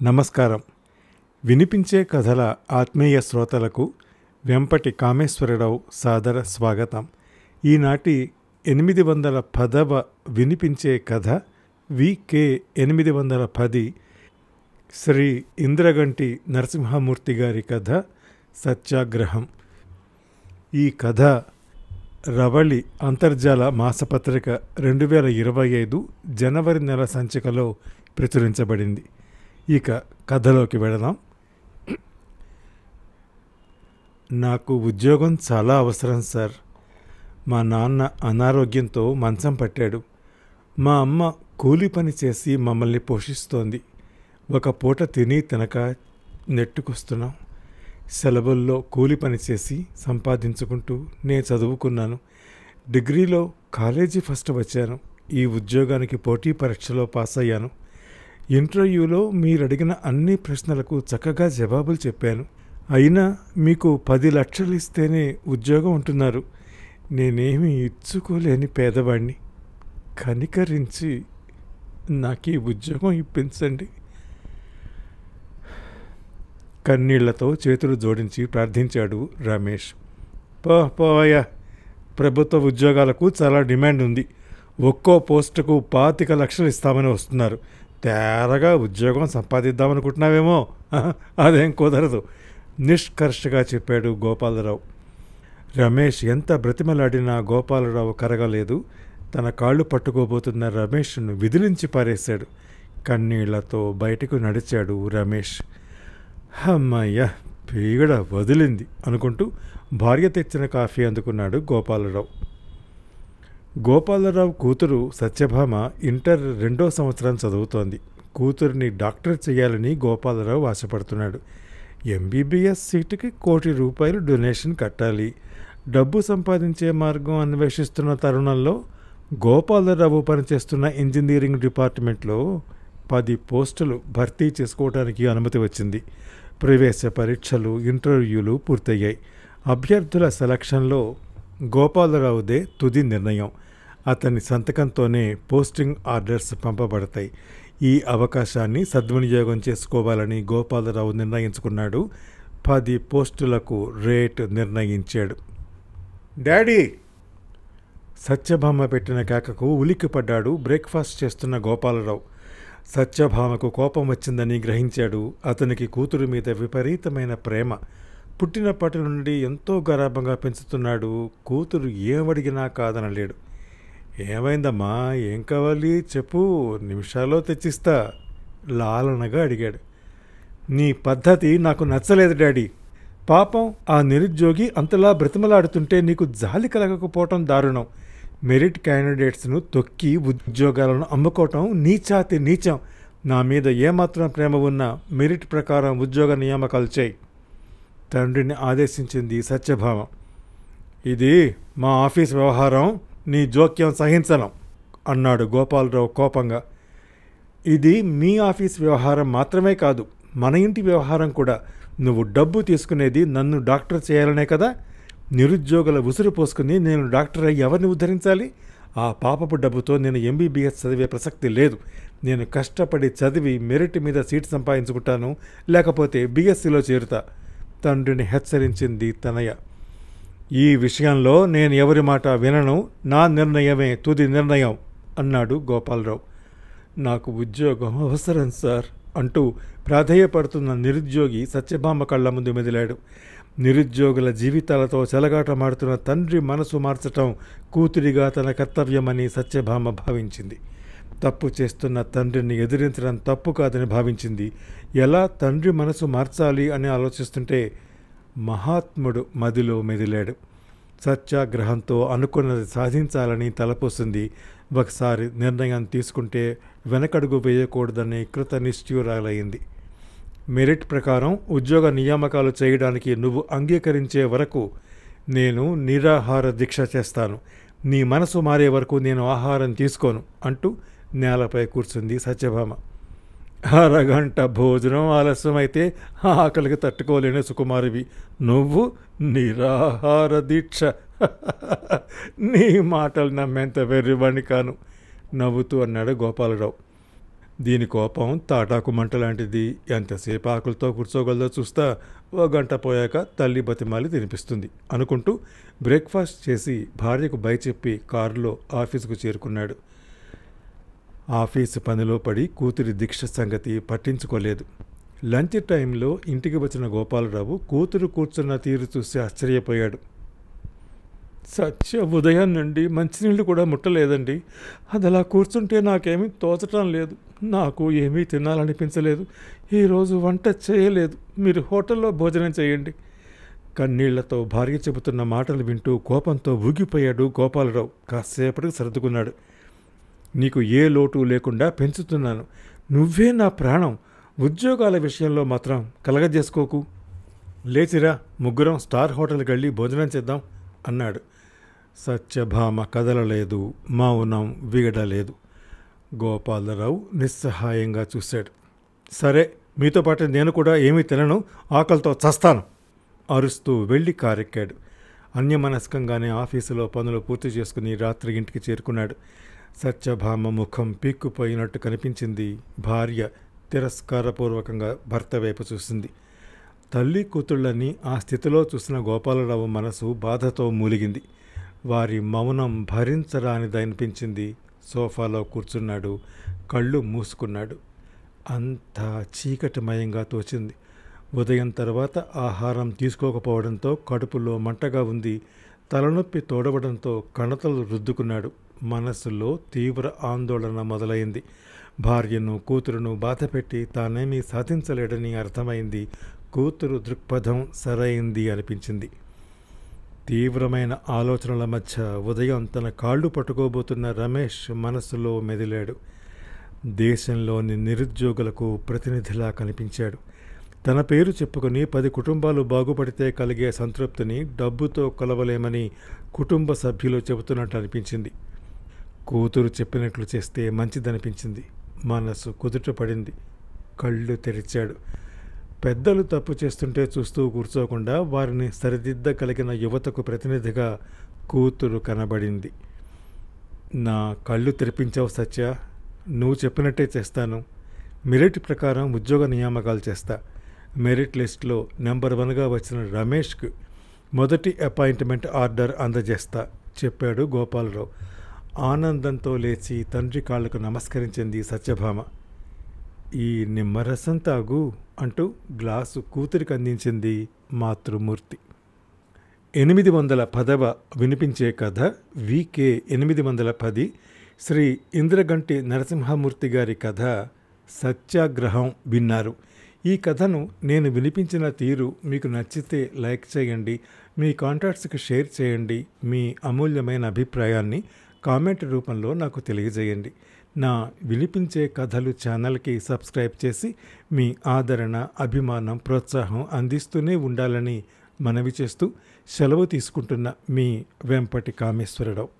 నమస్కారం. వినిపించే కథల ఆత్మీయ శ్రోతలకు వెంపటి కామేశ్వరరావు సాదర స్వాగతం. ఈనాటి 810వ వినిపించే కథ వికే 810 శ్రీ ఇంద్రగంటి నరసింహమూర్తి గారి కథ సత్యాగ్రహం. ఈ కథ రవళి అంతర్జాల మాసపత్రిక 2025 జనవరి నెల సంచికలో ప్రచురించబడింది. ఇక కథలోకి వెళదాం. నాకు ఉద్యోగం చాలా అవసరం సార్. మా నాన్న అనారోగ్యంతో మంచం పట్టాడు. మా అమ్మ కూలి పని చేసి మమ్మల్ని పోషిస్తోంది. ఒక పూట తిని తినక నెట్టుకొస్తున్నాం. సెలవుల్లో కూలి పని చేసి సంపాదించుకుంటూ నేను చదువుకున్నాను. డిగ్రీలో కాలేజీ ఫస్ట్ వచ్చాను. ఈ ఉద్యోగానికి పోటీ పరీక్షలో పాస్ అయ్యాను. ఇంటర్వ్యూలో మీరు అడిగిన అన్ని ప్రశ్నలకు చక్కగా జవాబులు చెప్పాను. అయినా మీకు 10 లక్షలు ఇస్తేనే ఉద్యోగం ఉంటున్నారు. నేనేమీ ఇచ్చుకోలేని పేదవాణ్ణి. కనికరించి నాకు ఈ ఉద్యోగం ఇప్పించండి. కన్నీళ్లతో చేతులు జోడించి ప్రార్థించాడు రమేష్. పోయా, ప్రభుత్వ ఉద్యోగాలకు చాలా డిమాండ్ ఉంది. ఒక్కో పోస్టుకు 25 లక్షలు ఇస్తామని వస్తున్నారు. తేరగా ఉద్యోగం సంపాదిద్దామనుకుంటున్నావేమో, అదేం కుదరదు నిష్కర్షగా చెప్పాడు గోపాలరావు. రమేష్ ఎంత బ్రతిమలాడినా గోపాలరావు కరగలేదు. తన కాళ్ళు పట్టుకోబోతున్న రమేష్ను విదిలించి పారేశాడు. కన్నీళ్లతో బయటకు నడిచాడు రమేష్. అమ్మయ్య, పీగడ వదిలింది అనుకుంటూ భార్య తెచ్చిన కాఫీ అందుకున్నాడు గోపాలరావు. గోపాలరావు కూతురు సత్యభామ ఇంటర్ 2వ సంవత్సరం చదువుతోంది. కూతురిని డాక్టర్ చేయాలని గోపాలరావు ఆశపడుతున్నాడు. ఎంబీబీఎస్ సీటుకి ₹1 కోటి డొనేషన్ కట్టాలి. డబ్బు సంపాదించే మార్గం అన్వేషిస్తున్న తరుణంలో గోపాలరావు పనిచేస్తున్న ఇంజనీరింగ్ డిపార్ట్మెంట్లో 10 పోస్టులు భర్తీ చేసుకోవడానికి అనుమతి వచ్చింది. ప్రవేశ పరీక్షలు, ఇంటర్వ్యూలు పూర్తయ్యాయి. అభ్యర్థుల సెలక్షన్లో గోపాలరావుదే తుది నిర్ణయం. అతని సంతకంతోనే పోస్టింగ్ ఆర్డర్స్ పంపబడతాయి. ఈ అవకాశాన్ని సద్వినియోగం చేసుకోవాలని గోపాలరావు నిర్ణయించుకున్నాడు. 10 పోస్టులకు రేటు నిర్ణయించాడు. డాడీ! సత్యభామ పెట్టిన కేకకు ఉలిక్కిపడ్డాడు బ్రేక్ఫాస్ట్ చేస్తున్న గోపాలరావు. సత్యభామకు కోపం వచ్చిందని గ్రహించాడు. అతనికి కూతురు మీద విపరీతమైన ప్రేమ. పుట్టినప్పటి నుండి ఎంతో గారాబంగా పెంచుతున్నాడు. కూతురు ఏమడిగినా కాదనలేడు. ఏమైందమ్మా, ఏం కావాలి చెప్పు, నిమిషాల్లో తెచ్చిస్తా లాలనగా అడిగాడు. నీ పద్ధతి నాకు నచ్చలేదు డాడీ. పాపం ఆ నిరుద్యోగి అంతలా బ్రతిమలాడుతుంటే నీకు జాలి కలగకపోవటం దారుణం. మెరిట్ క్యాండిడేట్స్ను తొక్కి ఉద్యోగాలను అమ్ముకోవటం నీచాతి నీచం. నా మీద ఏమాత్రం ప్రేమ ఉన్నా మెరిట్ ప్రకారం ఉద్యోగ నియామకాలు చేయి, తండ్రిని ఆదేశించింది సత్యభామ. ఇది మా ఆఫీస్ వ్యవహారం, నీ జోక్యం సహించను అన్నాడు గోపాలరావు కోపంగా. ఇది మీ ఆఫీస్ వ్యవహారం మాత్రమే కాదు, మన ఇంటి వ్యవహారం కూడా. నువ్వు డబ్బు తీసుకునేది నన్ను డాక్టర్ చేయాలనే కదా. నిరుద్యోగుల ఉసురు పోసుకుని నేను డాక్టర్ అయ్యి ఎవరిని ఉద్ధరించాలి? ఆ పాపపు డబ్బుతో నేను ఎంబీబీఎస్ చదివే ప్రసక్తి లేదు. నేను కష్టపడి చదివి మెరిట్ మీద సీట్ సంపాదించుకుంటాను, లేకపోతే బీఎస్సీలో చేరుతా, తండ్రిని హెచ్చరించింది తనయ. ఈ విషయంలో నేను ఎవరి మాట వినను, నా నిర్ణయమే తుది నిర్ణయం అన్నాడు గోపాలరావు. నాకు ఉద్యోగం అవసరం సార్ అంటూ ప్రాధేయపడుతున్న నిరుద్యోగి సత్యభామ కళ్ళ ముందు మెదిలాడు. నిరుద్యోగుల జీవితాలతో చెలగాటమాడుతున్న తండ్రి మనసు మార్చటం కూతురిగా తన కర్తవ్యమని సత్యభామ భావించింది. తప్పు చేస్తున్న తండ్రిని ఎదిరించడం తప్పు కాదని భావించింది. ఎలా తండ్రి మనసు మార్చాలి అని ఆలోచిస్తుంటే మహాత్ముడు మదిలో మెదిలాడు. సత్యాగ్రహంతో అనుకున్నది సాధించాలని తలపోసింది. ఒకసారి నిర్ణయం తీసుకుంటే వెనకడుగు వేయకూడదని కృత నిశ్చయురాలైంది. మెరిట్ ప్రకారం ఉద్యోగ నియామకాలు చేయడానికి నువ్వు అంగీకరించే వరకు నేను నిరాహార దీక్ష చేస్తాను. నీ మనసు మారే వరకు నేను ఆహారం తీసుకోను అంటూ నేలపై కూర్చుంది సత్యభామ. అరగంట భోజనం ఆలస్యమైతే ఆకలికి తట్టుకోలేని సుకుమారివి నువ్వు. నిరాహార దీక్ష, నీ మాటలు నమ్మేంత వెర్రివాణ్ణి కాను నవ్వుతూ అన్నాడు గోపాలరావు. దీని కోపం తాటాకు మంట లాంటిది. ఎంతసేపు ఆకులతో కూర్చోగలదో చూస్తా. ఓ గంట పోయాక తల్లి బతిమాలి తినిపిస్తుంది అనుకుంటూ బ్రేక్ఫాస్ట్ చేసి భార్యకు బై చెప్పి కారులో ఆఫీసుకు చేరుకున్నాడు. ఆఫీసు పనిలో పడి కూతురి దీక్ష సంగతి పట్టించుకోలేదు. లంచ్ టైంలో ఇంటికి వచ్చిన గోపాలరావు కూతురు కూర్చున్న తీరు చూసి ఆశ్చర్యపోయాడు. సత్య ఉదయం నుండి మంచినీళ్ళు కూడా ముట్టలేదండి. అది అలా కూర్చుంటే నాకేమీ తోచటం లేదు. నాకు ఏమీ తినాలనిపించలేదు. ఈరోజు వంట చేయలేదు. మీరు హోటల్లో భోజనం చేయండి. కన్నీళ్లతో భార్య చెబుతున్న మాటలు వింటూ కోపంతో ఊగిపోయాడు గోపాలరావు. కాసేపటికి సర్దుకున్నాడు. నీకు ఏ లోటు లేకుండా పెంచుతున్నాను. నువ్వే నా ప్రాణం. ఉద్యోగాల విషయంలో మాత్రం కలగజేసుకోకు. లేచిరా, ముగ్గురం స్టార్ హోటల్కి వెళ్ళి భోజనం చేద్దాం అన్నాడు. సత్యభామ కదలలేదు, మౌనం వీగడలేదు. గోపాలరావు నిస్సహాయంగా చూశాడు. సరే, మీతో పాటు నేను కూడా ఏమీ తినను, ఆకలితో చస్తాను అరుస్తూ వెళ్ళి కారెక్కాడు. అన్యమనస్కంగానే ఆఫీసులో పనులు పూర్తి చేసుకుని రాత్రి ఇంటికి చేరుకున్నాడు. సత్యభామ ముఖం పీక్కుపోయినట్టు కనిపించింది. భార్య తిరస్కారపూర్వకంగా భర్త వైపు చూసింది. తల్లి కూతుళ్ళని ఆ స్థితిలో చూసిన గోపాలరావు మనసు బాధతో మూలిగింది. వారి మౌనం భరించరానిదనిపించింది. సోఫాలో కూర్చున్నాడు. కళ్ళు మూసుకున్నాడు. అంతా చీకటిమయంగా తోచింది. ఉదయం తర్వాత ఆహారం తీసుకోకపోవడంతో కడుపులో మంటగా ఉంది. తలనొప్పి తోడవడంతో కణతలు రుద్దుకున్నాడు. మనసులో తీవ్ర ఆందోళన మొదలైంది. భార్యను కూతురును బాధపెట్టి తానేమీ సాధించలేడని అర్థమైంది. కూతురు దృక్పథం సరైంది అనిపించింది. తీవ్రమైన ఆలోచనల మధ్య ఉదయం తన కాళ్ళు పట్టుకోబోతున్న రమేష్ మనసులో మెదిలాడు. దేశంలోని నిరుద్యోగులకు ప్రతినిధిలా కనిపించాడు. తన పేరు చెప్పుకొని 10 కుటుంబాలు బాగుపడితే కలిగే సంతృప్తిని డబ్బుతో కొలవలేమని కుటుంబ సభ్యులు చెబుతున్నట్టు అనిపించింది. కూతురు చెప్పినట్లు చేస్తే మంచిదనిపించింది. మనసు కుదుటపడింది. కళ్ళు తెరిచాడు. పెద్దలు తప్పు చేస్తుంటే చూస్తూ కూర్చోకుండా వారిని సరిదిద్దగలిగిన యువతకు ప్రతినిధిగా కూతురు కనబడింది. నా కళ్ళు తెరిపించావు సత్య. నువ్వు చెప్పినట్టే చేస్తాను. మెరిట్ ప్రకారం ఉద్యోగ నియామకాలు చేస్తా. మెరిట్ లిస్టులో నెంబర్ 1గా వచ్చిన రమేష్కు మొదటి అపాయింట్మెంట్ ఆర్డర్ అందజేస్తా చెప్పాడు గోపాలరావు. ఆనందంతో లేచి తండ్రి కాళ్లకు నమస్కరించింది సత్యభామ. ఈ నిమ్మరసం తాగు అంటూ గ్లాసు కూతురికి అందించింది మాతృమూర్తి. 810వ వినిపించే కథ VK 810 శ్రీ ఇంద్రగంటి నరసింహమూర్తి గారి కథ సత్యాగ్రహం విన్నారు. ఈ కథను నేను వినిపించిన తీరు మీకు నచ్చితే లైక్ చేయండి. మీ కాంటాక్ట్స్కి షేర్ చేయండి. మీ అమూల్యమైన అభిప్రాయాన్ని కామెంట్ రూపంలో నాకు తెలియజేయండి. నా వినిపించే కథలు ఛానల్కి సబ్స్క్రైబ్ చేసి మీ ఆదరణ, అభిమానం, ప్రోత్సాహం అందిస్తూనే ఉండాలని మనవి చేస్తూ సెలవు తీసుకుంటున్న మీ వెంపటి కామేశ్వరరావు.